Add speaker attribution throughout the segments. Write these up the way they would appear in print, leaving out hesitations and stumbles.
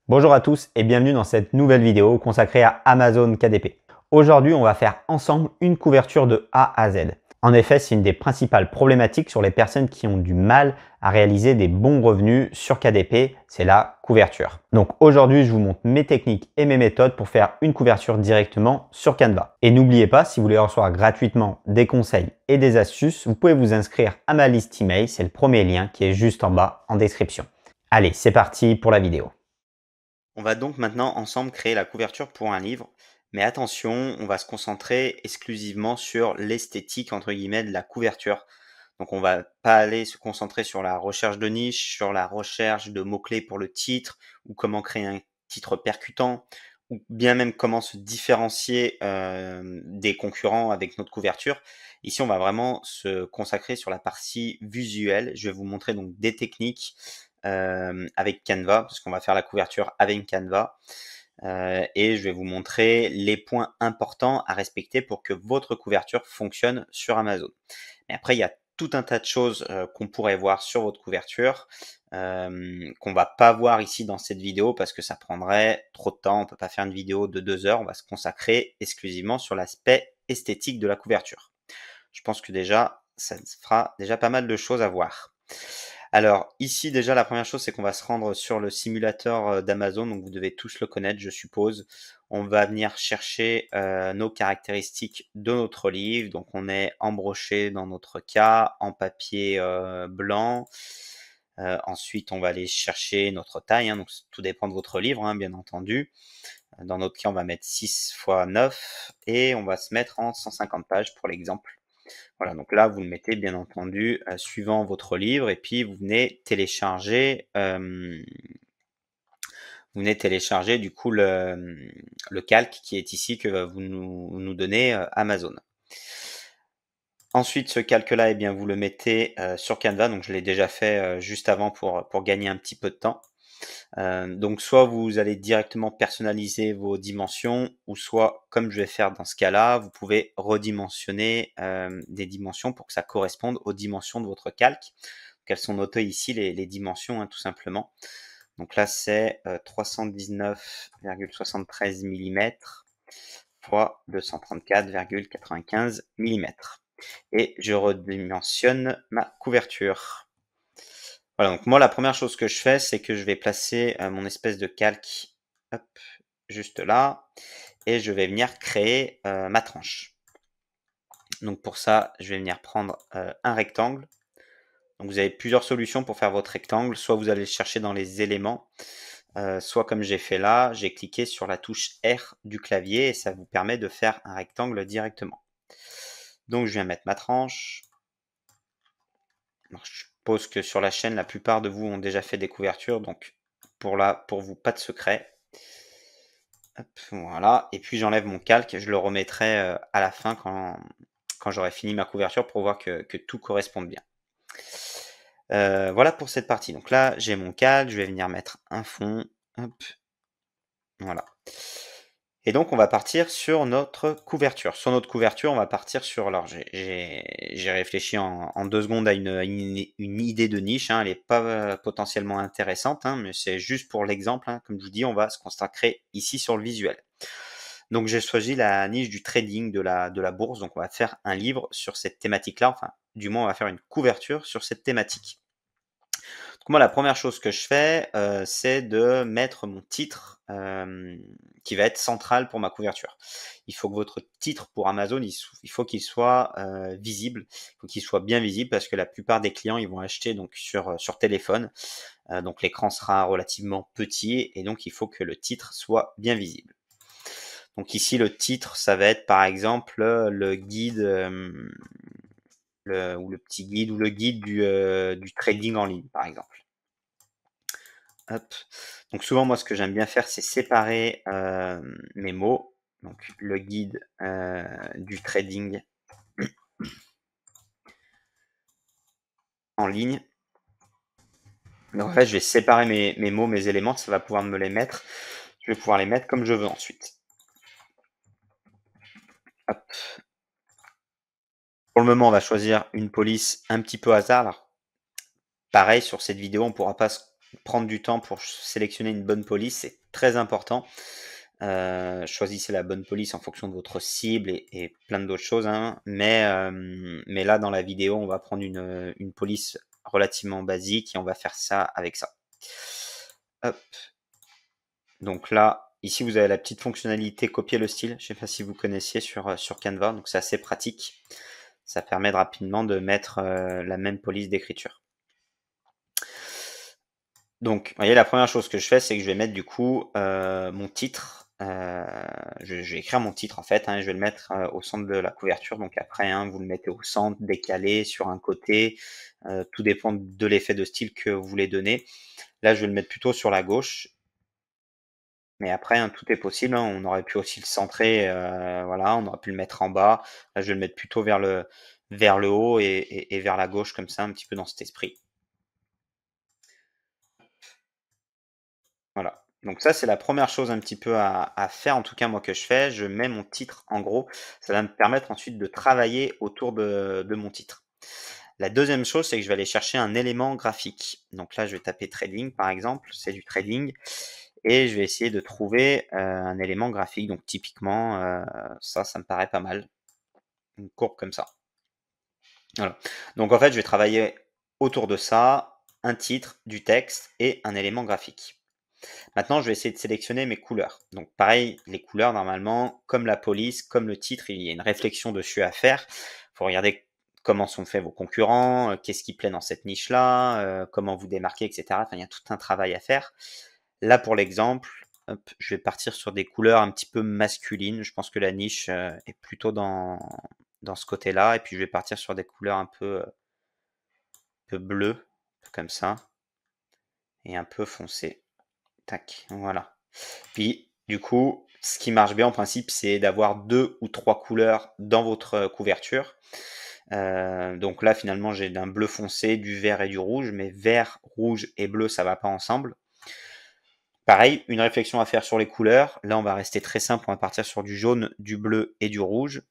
Speaker 1: Bonjour à tous et bienvenue dans cette nouvelle vidéo consacrée à Amazon KDP. Aujourd'hui, on va faire ensemble une couverture de A à Z. En effet, c'est une des principales problématiques sur les personnes qui ont du mal à réaliser des bons revenus sur KDP, c'est la couverture. Donc aujourd'hui, je vous montre mes techniques et mes méthodes pour faire une couverture directement sur Canva. Et n'oubliez pas, si vous voulez recevoir gratuitement des conseils et des astuces, vous pouvez vous inscrire à ma liste email, c'est le premier lien qui est juste en bas en description. Allez, c'est parti pour la vidéo.
Speaker 2: On va donc maintenant ensemble créer la couverture pour un livre, mais attention, on va se concentrer exclusivement sur l'esthétique entre guillemets de la couverture. Donc on va pas aller se concentrer sur la recherche de niche, sur la recherche de mots-clés pour le titre, ou comment créer un titre percutant, ou bien même comment se différencier des concurrents avec notre couverture. Ici, on va vraiment se consacrer sur la partie visuelle. Je vais vous montrer donc des techniques avec Canva, parce qu'on va faire la couverture avec Canva. Et je vais vous montrer les points importants à respecter pour que votre couverture fonctionne sur Amazon. Mais après, il y a tout un tas de choses qu'on pourrait voir sur votre couverture, qu'on va pas voir ici dans cette vidéo parce que ça prendrait trop de temps. On peut pas faire une vidéo de 2 heures. On va se consacrer exclusivement sur l'aspect esthétique de la couverture. Je pense que déjà, ça fera déjà pas mal de choses à voir. Alors ici déjà la première chose c'est qu'on va se rendre sur le simulateur d'Amazon, donc vous devez tous le connaître je suppose. On va venir chercher nos caractéristiques de notre livre, donc on est embroché dans notre cas, en papier blanc. Ensuite on va aller chercher notre taille, donc tout dépend de votre livre bien entendu. Dans notre cas on va mettre 6 x 9 et on va se mettre en 150 pages pour l'exemple. Voilà, donc là, vous le mettez bien entendu suivant votre livre et puis vous venez télécharger, du coup le calque qui est ici que va vous nous donner Amazon. Ensuite, ce calque-là, eh bien, vous le mettez sur Canva. Donc, je l'ai déjà fait juste avant pour gagner un petit peu de temps. Donc, soit vous allez directement personnaliser vos dimensions, ou soit, comme je vais faire dans ce cas-là, vous pouvez redimensionner des dimensions pour que ça corresponde aux dimensions de votre calque. Donc, elles sont notées ici, les dimensions, tout simplement. Donc là, c'est 319,73 mm fois 234,95 mm. Et je redimensionne ma couverture. Voilà, donc moi la première chose que je fais, c'est que je vais placer mon espèce de calque, hop, juste là, et je vais venir créer ma tranche. Donc pour ça, je vais venir prendre un rectangle. Donc vous avez plusieurs solutions pour faire votre rectangle, soit vous allez le chercher dans les éléments, soit comme j'ai fait là, j'ai cliqué sur la touche R du clavier et ça vous permet de faire un rectangle directement. Donc je viens mettre ma tranche. Alors, je suppose que sur la chaîne, la plupart de vous ont déjà fait des couvertures, donc pour vous, pas de secret. Hop, voilà, et puis j'enlève mon calque, je le remettrai à la fin quand j'aurai fini ma couverture pour voir que tout corresponde bien. Voilà pour cette partie. Donc là, j'ai mon calque, je vais venir mettre un fond. Hop, voilà. Et donc, on va partir sur notre couverture. Sur notre couverture, on va partir sur... Alors, j'ai réfléchi en 2 secondes à une idée de niche. Elle n'est pas potentiellement intéressante, mais c'est juste pour l'exemple. Comme je vous dis, on va se consacrer ici sur le visuel. Donc, j'ai choisi la niche du trading de la bourse. Donc, on va faire un livre sur cette thématique-là. Enfin, du moins, on va faire une couverture sur cette thématique. Donc moi, la première chose que je fais, c'est de mettre mon titre qui va être central pour ma couverture. Il faut que votre titre pour Amazon, il faut qu'il soit visible, il faut qu'il soit bien visible parce que la plupart des clients, ils vont acheter donc sur téléphone. Donc l'écran sera relativement petit et donc il faut que le titre soit bien visible. Donc ici, le titre, ça va être par exemple le guide, ou le petit guide ou le guide du trading en ligne, par exemple. Hop. Donc souvent, moi, ce que j'aime bien faire, c'est séparer mes mots. Donc le guide du trading en ligne. Donc en fait, je vais séparer mes mots, mes éléments, ça va pouvoir me les mettre. Je vais pouvoir les mettre comme je veux ensuite. Hop. Pour le moment, on va choisir une police un petit peu hasard. Alors, pareil, sur cette vidéo, on ne pourra pas se prendre du temps pour sélectionner une bonne police, c'est très important. Choisissez la bonne police en fonction de votre cible et plein d'autres choses, hein. Mais là, dans la vidéo, on va prendre une police relativement basique et on va faire ça avec ça. Hop. Donc là, ici, vous avez la petite fonctionnalité copier le style. Je ne sais pas si vous connaissiez sur Canva. Donc c'est assez pratique. Ça permet de rapidement de mettre la même police d'écriture. Donc, vous voyez, la première chose que je fais, c'est que je vais mettre du coup mon titre. Je vais écrire mon titre en fait, hein, et je vais le mettre au centre de la couverture. Donc après, hein, vous le mettez au centre, décalé, sur un côté. Tout dépend de l'effet de style que vous voulez donner. Là, je vais le mettre plutôt sur la gauche. Mais après, hein, tout est possible, hein. On aurait pu aussi le centrer, voilà, on aurait pu le mettre en bas. Là, je vais le mettre plutôt vers le haut et vers la gauche, comme ça, un petit peu dans cet esprit. Voilà. Donc ça, c'est la première chose un petit peu à faire, en tout cas moi que je fais. Je mets mon titre en gros. Ça va me permettre ensuite de travailler autour de mon titre. La deuxième chose, c'est que je vais aller chercher un élément graphique. Donc là, je vais taper trading par exemple, c'est du trading. Et je vais essayer de trouver un élément graphique. Donc typiquement, ça me paraît pas mal. Une courbe comme ça. Voilà. Donc en fait, je vais travailler autour de ça, un titre, du texte et un élément graphique. Maintenant, je vais essayer de sélectionner mes couleurs. Donc pareil, les couleurs, normalement, comme la police, comme le titre, il y a une réflexion dessus à faire. Il faut regarder comment sont faits vos concurrents, qu'est-ce qui plaît dans cette niche-là, comment vous démarquer, etc. Enfin, il y a tout un travail à faire. Là, pour l'exemple, je vais partir sur des couleurs un petit peu masculines. Je pense que la niche est plutôt dans ce côté-là. Et puis, je vais partir sur des couleurs un peu bleues, comme ça, et un peu foncées. Tac, voilà. Puis, du coup, ce qui marche bien en principe, c'est d'avoir 2 ou 3 couleurs dans votre couverture. Donc là, finalement, j'ai d'un bleu foncé, du vert et du rouge, mais vert, rouge et bleu, ça va pas ensemble. Pareil, une réflexion à faire sur les couleurs. Là, on va rester très simple, on va partir sur du jaune, du bleu et du rouge.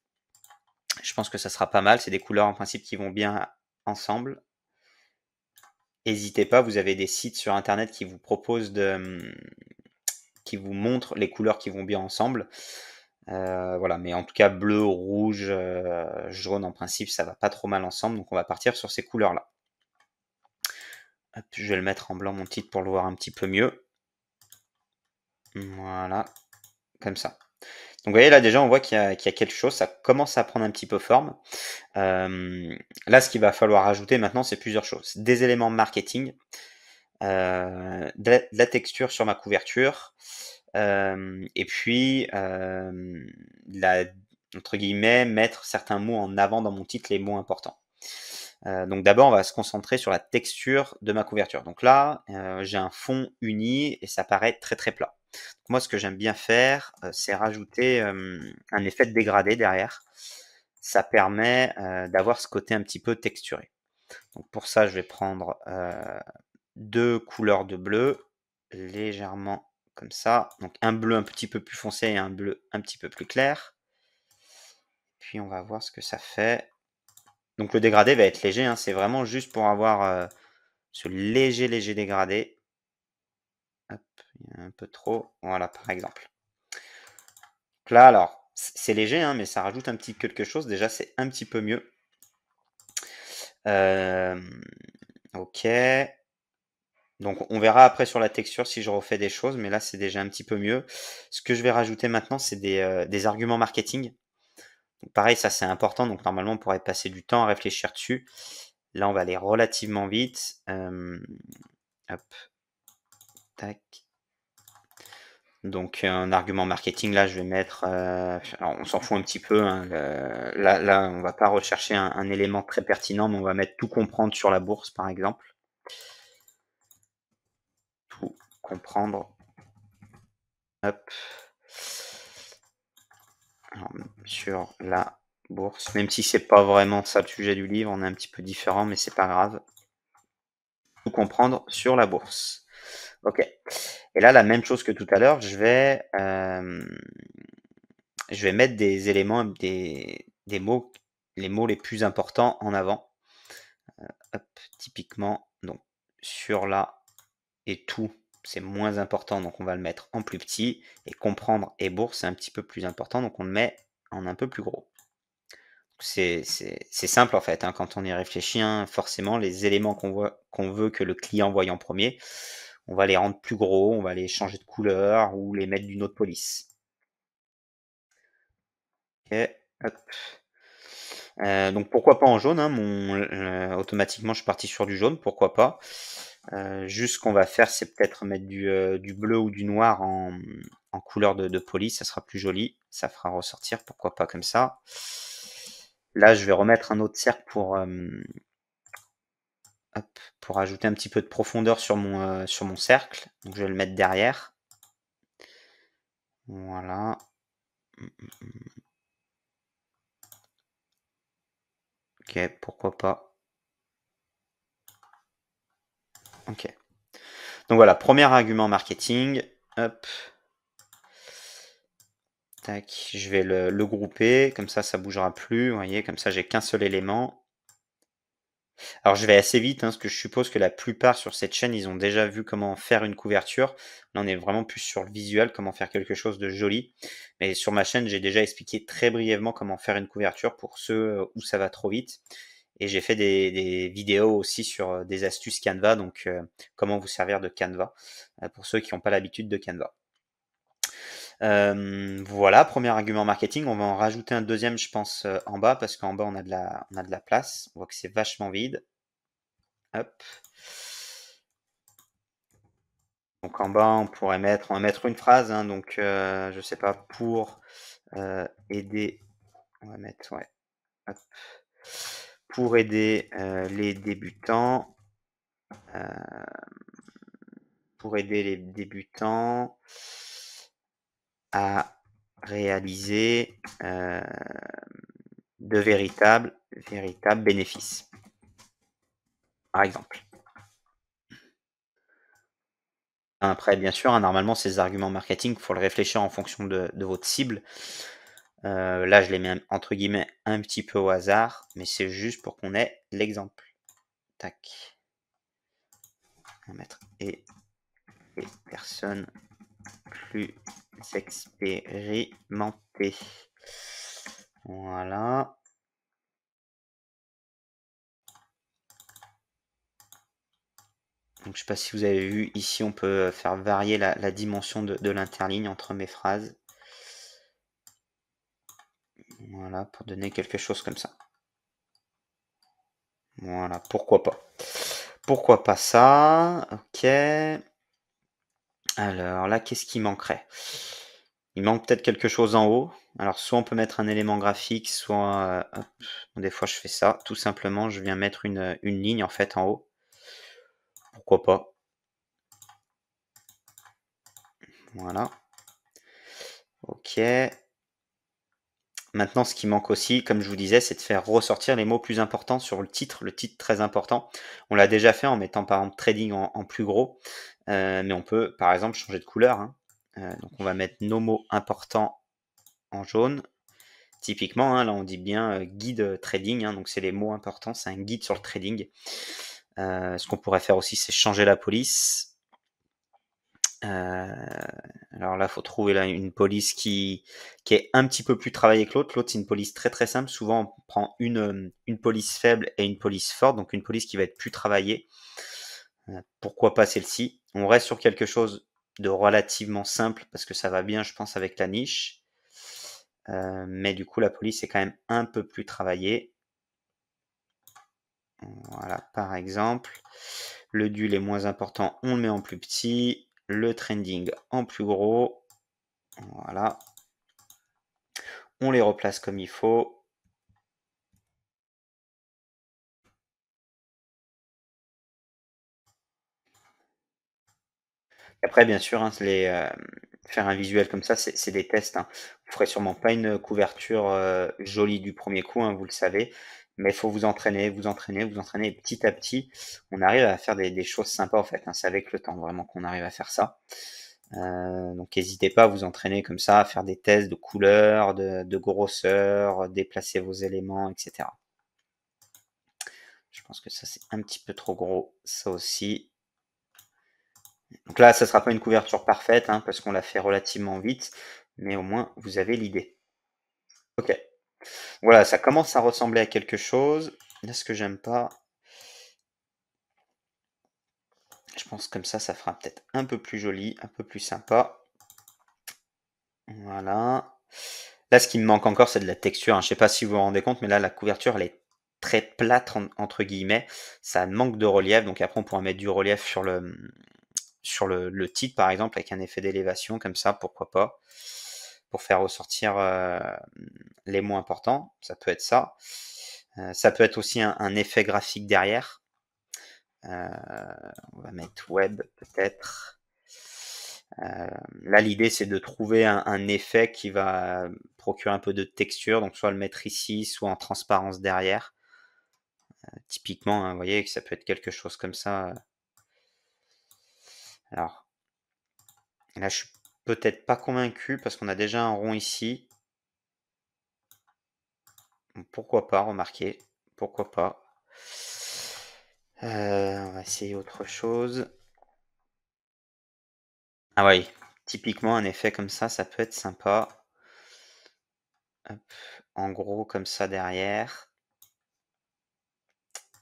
Speaker 2: Je pense que ça sera pas mal. C'est des couleurs en principe qui vont bien ensemble. N'hésitez pas, vous avez des sites sur internet qui vous proposent qui vous montrent les couleurs qui vont bien ensemble. Voilà, mais en tout cas, bleu, rouge, jaune, en principe, ça va pas trop mal ensemble. Donc on va partir sur ces couleurs-là. Je vais le mettre en blanc, mon titre, pour le voir un petit peu mieux. Voilà, comme ça. Donc vous voyez là déjà on voit qu'il y a quelque chose, ça commence à prendre un petit peu forme. Là ce qu'il va falloir ajouter maintenant c'est plusieurs choses. Des éléments marketing, de la texture sur ma couverture, et puis entre guillemets mettre certains mots en avant dans mon titre, les mots importants. Donc d'abord on va se concentrer sur la texture de ma couverture. Donc là j'ai un fond uni et ça paraît très très plat. Donc moi ce que j'aime bien faire c'est rajouter un effet de dégradé derrière. Ça permet d'avoir ce côté un petit peu texturé. Donc pour ça je vais prendre 2 couleurs de bleu légèrement comme ça. Donc un bleu un petit peu plus foncé et un bleu un petit peu plus clair. Puis on va voir ce que ça fait. Donc le dégradé va être léger, hein, c'est vraiment juste pour avoir ce léger dégradé. Hop, il y a un peu trop. Voilà, par exemple. Donc là, alors, c'est léger, hein, mais ça rajoute un petit quelque chose. Déjà, c'est un petit peu mieux. Ok. Donc on verra après sur la texture si je refais des choses, mais là, c'est déjà un petit peu mieux. Ce que je vais rajouter maintenant, c'est des arguments marketing. Donc pareil, ça c'est important. Donc normalement, on pourrait passer du temps à réfléchir dessus. Là, on va aller relativement vite. Hop. Tac. Donc un argument marketing, là je vais mettre, alors on s'en fout un petit peu, hein, là on va pas rechercher un élément très pertinent, mais on va mettre tout comprendre sur la bourse par exemple. Tout comprendre. Hop. Alors, sur la bourse, même si c'est pas vraiment ça le sujet du livre, on est un petit peu différent, mais c'est pas grave. Tout comprendre sur la bourse. Ok. Et là, la même chose que tout à l'heure, je vais mettre des éléments, des mots, les mots les plus importants en avant. Hop, typiquement, donc sur la et tout, c'est moins important, donc on va le mettre en plus petit. Et comprendre et bourse, c'est un petit peu plus important, donc on le met en un peu plus gros. C'est simple en fait, hein, quand on y réfléchit, hein, forcément les éléments qu'on veut que le client voie en premier, on va les rendre plus gros, on va les changer de couleur ou les mettre d'une autre police. Ok, hop. Donc pourquoi pas en jaune, hein, automatiquement je suis parti sur du jaune, pourquoi pas. Juste ce qu'on va faire, c'est peut-être mettre du bleu ou du noir en couleur de police, ça sera plus joli, ça fera ressortir, pourquoi pas comme ça. Là, je vais remettre un autre cercle pour ajouter un petit peu de profondeur sur mon cercle. Donc je vais le mettre derrière. Voilà. Ok, pourquoi pas. Ok. Donc voilà, premier argument marketing. Hop. Tac, je vais le grouper, comme ça bougera plus. Vous voyez, comme ça j'ai qu'un seul élément. Alors je vais assez vite, hein, parce que je suppose que la plupart sur cette chaîne, ils ont déjà vu comment faire une couverture. Là, on est vraiment plus sur le visuel, comment faire quelque chose de joli. Mais sur ma chaîne, j'ai déjà expliqué très brièvement comment faire une couverture pour ceux où ça va trop vite. Et j'ai fait des vidéos aussi sur des astuces Canva, donc comment vous servir de Canva, pour ceux qui n'ont pas l'habitude de Canva. Voilà, premier argument marketing. On va en rajouter un deuxième, je pense, en bas, parce qu'en bas, on a de la place. On voit que c'est vachement vide. Hop. Donc en bas, on va mettre une phrase, hein, donc je sais pas, pour aider, on va mettre, ouais, hop. Pour aider les débutants, à réaliser de véritables bénéfices, par exemple. Après, bien sûr, hein, normalement, ces arguments marketing, il faut le réfléchir en fonction de votre cible. Là, je les mets entre guillemets un petit peu au hasard, mais c'est juste pour qu'on ait l'exemple. Tac. On va mettre et les personnes plus expérimentées. Voilà. Donc, je ne sais pas si vous avez vu, ici, on peut faire varier la dimension de l'interligne entre mes phrases. Voilà, pour donner quelque chose comme ça. Voilà, pourquoi pas. Pourquoi pas ça? Ok. Alors là, qu'est-ce qui manquerait? Il manque peut-être quelque chose en haut. Alors soit on peut mettre un élément graphique, soit hop, des fois je fais ça, tout simplement, je viens mettre une ligne en fait en haut. Pourquoi pas? Voilà. Ok. Maintenant, ce qui manque aussi, comme je vous disais, c'est de faire ressortir les mots plus importants sur le titre très important. On l'a déjà fait en mettant par exemple trading en plus gros, mais on peut par exemple changer de couleur, hein. Donc on va mettre nos mots importants en jaune. Typiquement, hein, là on dit bien guide trading, hein, donc c'est les mots importants, c'est un guide sur le trading. Ce qu'on pourrait faire aussi, c'est changer la police. Alors là, il faut trouver là une police qui est un petit peu plus travaillée que l'autre. L'autre, c'est une police très très simple. Souvent, on prend une police faible et une police forte, donc une police qui va être plus travaillée. Pourquoi pas celle-ci? On reste sur quelque chose de relativement simple parce que ça va bien, je pense, avec la niche. Mais du coup, la police est quand même un peu plus travaillée. Voilà, par exemple, le duel est moins important, on le met en plus petit, le trending en plus gros. Voilà. On les replace comme il faut. Après, bien sûr, hein, faire un visuel comme ça, c'est des tests, hein. Vous ferez sûrement pas une couverture jolie du premier coup, hein, vous le savez. Mais il faut vous entraîner, vous entraîner, vous entraîner. Et petit à petit, on arrive à faire des choses sympas en fait, hein. C'est avec le temps vraiment qu'on arrive à faire ça. Donc n'hésitez pas à vous entraîner comme ça, à faire des tests de couleurs, de grosseur, déplacer vos éléments, etc. Je pense que ça c'est un petit peu trop gros, ça aussi. Donc là, ça ne sera pas une couverture parfaite, hein, parce qu'on l'a fait relativement vite, mais au moins, vous avez l'idée. Ok. Voilà, ça commence à ressembler à quelque chose. Là, ce que j'aime pas, je pense comme ça fera peut-être un peu plus joli, un peu plus sympa. Voilà. Là, ce qui me manque encore, c'est de la texture, hein. Je sais pas si vous vous rendez compte, mais là, la couverture, elle est très plate, entre guillemets. Ça manque de relief, donc après, on pourra mettre du relief sur le titre, par exemple, avec un effet d'élévation, comme ça, pourquoi pas, pour faire ressortir les mots importants. Ça peut être ça. Ça peut être aussi un effet graphique derrière. On va mettre web, peut-être. Là, l'idée, c'est de trouver un effet qui va procurer un peu de texture, donc soit le mettre ici, soit en transparence derrière. Typiquement, hein, vous voyez que ça peut être quelque chose comme ça. Alors, là, je suis peut-être pas convaincu parce qu'on a déjà un rond ici. Donc, pourquoi pas, remarquez, pourquoi pas. On va essayer autre chose. Ah oui, typiquement un effet comme ça peut être sympa. Hop, en gros, comme ça derrière.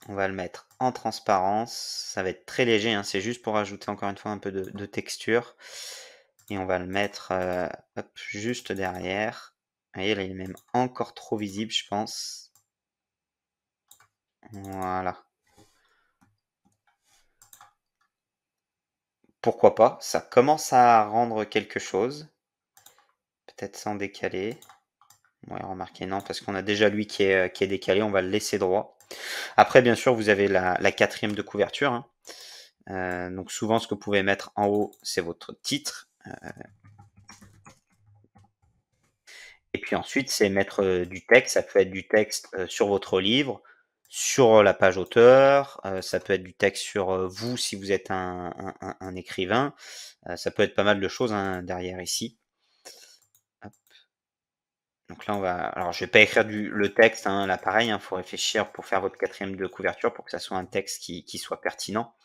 Speaker 2: On va le mettre en transparence. Ça va être très léger, hein, c'est juste pour ajouter encore une fois un peu de texture. Et on va le mettre hop, juste derrière. Vous voyez, là, il est même encore trop visible, je pense. Voilà. Pourquoi pas? Ça commence à rendre quelque chose. Peut-être sans décaler. Ouais, remarquez, non, parce qu'on a déjà lui qui est décalé, on va le laisser droit. Après, bien sûr, vous avez la quatrième de couverture, hein. Donc souvent, ce que vous pouvez mettre en haut, c'est votre titre. Et puis ensuite, c'est mettre du texte. Ça peut être du texte sur votre livre, sur la page auteur. Ça peut être du texte sur vous si vous êtes un écrivain. Ça peut être pas mal de choses, hein, derrière ici. Hop. Donc là, on va. Alors, je vais pas écrire le texte, hein, là, pareil. Il faut réfléchir pour faire votre quatrième de couverture pour que ça soit un texte qui soit pertinent.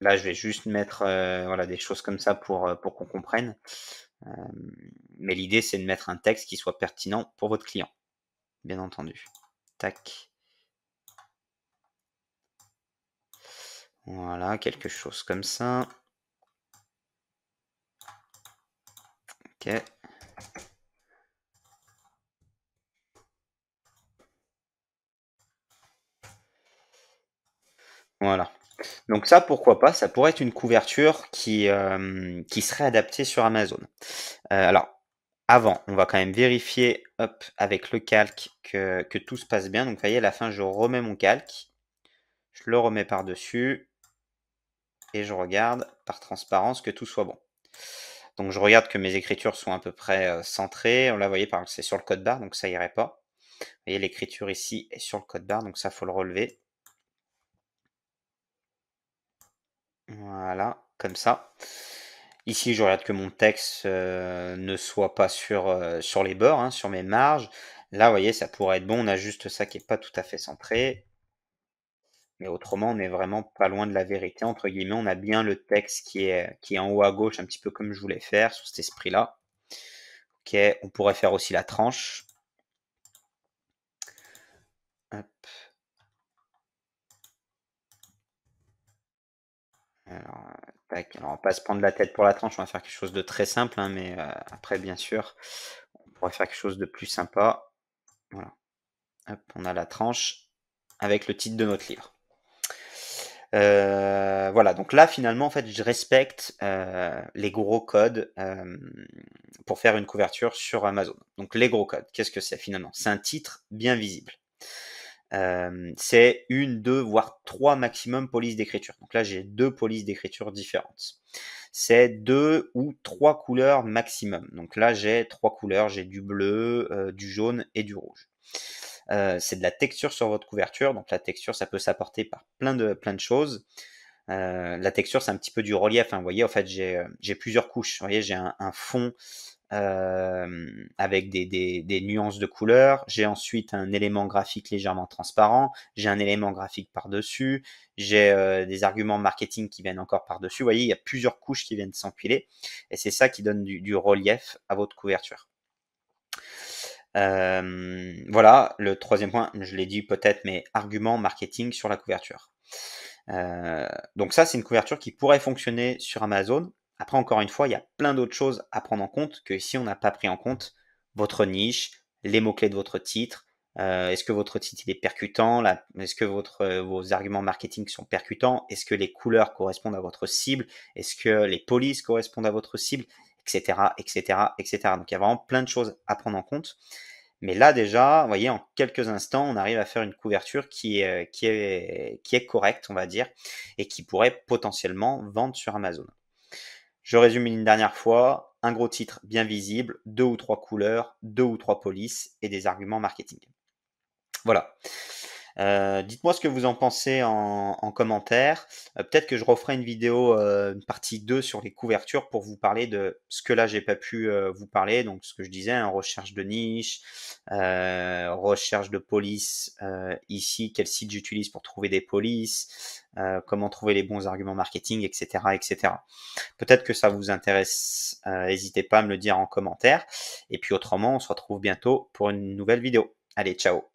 Speaker 2: Là, je vais juste mettre voilà, des choses comme ça pour qu'on comprenne. Mais l'idée, c'est de mettre un texte qui soit pertinent pour votre client, bien entendu. Tac. Voilà, quelque chose comme ça. Ok. Voilà. Donc ça, pourquoi pas? Ça pourrait être une couverture qui serait adaptée sur Amazon. Alors, avant, on va quand même vérifier, hop, avec le calque que tout se passe bien. Donc, vous voyez, à la fin, je remets mon calque. Je le remets par-dessus. Et je regarde par transparence que tout soit bon. Donc, je regarde que mes écritures sont à peu près centrées. Là, vous voyez, par exemple, c'est sur le code barre, donc ça irait pas. Vous voyez, l'écriture ici est sur le code barre, donc ça, faut le relever. Voilà, comme ça. Ici, je regarde que mon texte ne soit pas sur les bords, hein, sur mes marges. Là, vous voyez, ça pourrait être bon. On a juste ça qui n'est pas tout à fait centré. Mais autrement, on est vraiment pas loin de la vérité, entre guillemets. On a bien le texte qui est en haut à gauche, un petit peu comme je voulais faire, sur cet esprit-là. Ok, on pourrait faire aussi la tranche. Hop. Alors, tac. Alors, on va pas se prendre la tête pour la tranche, on va faire quelque chose de très simple, hein, mais après, bien sûr, on pourrait faire quelque chose de plus sympa. Voilà. Hop, on a la tranche avec le titre de notre livre. Voilà, donc là finalement en fait je respecte les gros codes pour faire une couverture sur Amazon. Donc les gros codes, qu'est-ce que c'est finalement? C'est un titre bien visible. C'est une, deux, voire trois maximum polices d'écriture. Donc là j'ai deux polices d'écriture différentes. C'est deux ou trois couleurs maximum. Donc là j'ai trois couleurs, j'ai du bleu, du jaune et du rouge. C'est de la texture sur votre couverture. Donc la texture, ça peut s'apporter par plein de choses. La texture, c'est un petit peu du relief, hein. Vous voyez, en fait, j'ai plusieurs couches. Vous voyez, j'ai un fond avec des nuances de couleurs. J'ai ensuite un élément graphique légèrement transparent. J'ai un élément graphique par-dessus. J'ai des arguments marketing qui viennent encore par-dessus. Vous voyez, il y a plusieurs couches qui viennent s'empiler. Et c'est ça qui donne du relief à votre couverture. Voilà, le troisième point, je l'ai dit peut-être, mais argument marketing sur la couverture. Donc ça, c'est une couverture qui pourrait fonctionner sur Amazon. Après, encore une fois, il y a plein d'autres choses à prendre en compte que ici, on n'a pas pris en compte. Votre niche, les mots-clés de votre titre, est-ce que votre titre il est percutant, est-ce que vos arguments marketing sont percutants, est-ce que les couleurs correspondent à votre cible, est-ce que les polices correspondent à votre cible, etc., etc., etc. Donc il y a vraiment plein de choses à prendre en compte. Mais là déjà, vous voyez, en quelques instants, on arrive à faire une couverture qui est correcte, on va dire, et qui pourrait potentiellement vendre sur Amazon. Je résume une dernière fois, un gros titre bien visible, 2 ou 3 couleurs, 2 ou 3 polices et des arguments marketing. Voilà. Dites-moi ce que vous en pensez en commentaire. Peut-être que je referai une vidéo, une partie 2 sur les couvertures pour vous parler de ce que là j'ai pas pu vous parler. Donc ce que je disais, hein, recherche de niche, recherche de police. Ici, quel site j'utilise pour trouver des polices, comment trouver les bons arguments marketing, etc., etc. Peut-être que ça vous intéresse. N'hésitez pas à me le dire en commentaire. Et puis autrement, on se retrouve bientôt pour une nouvelle vidéo. Allez, ciao!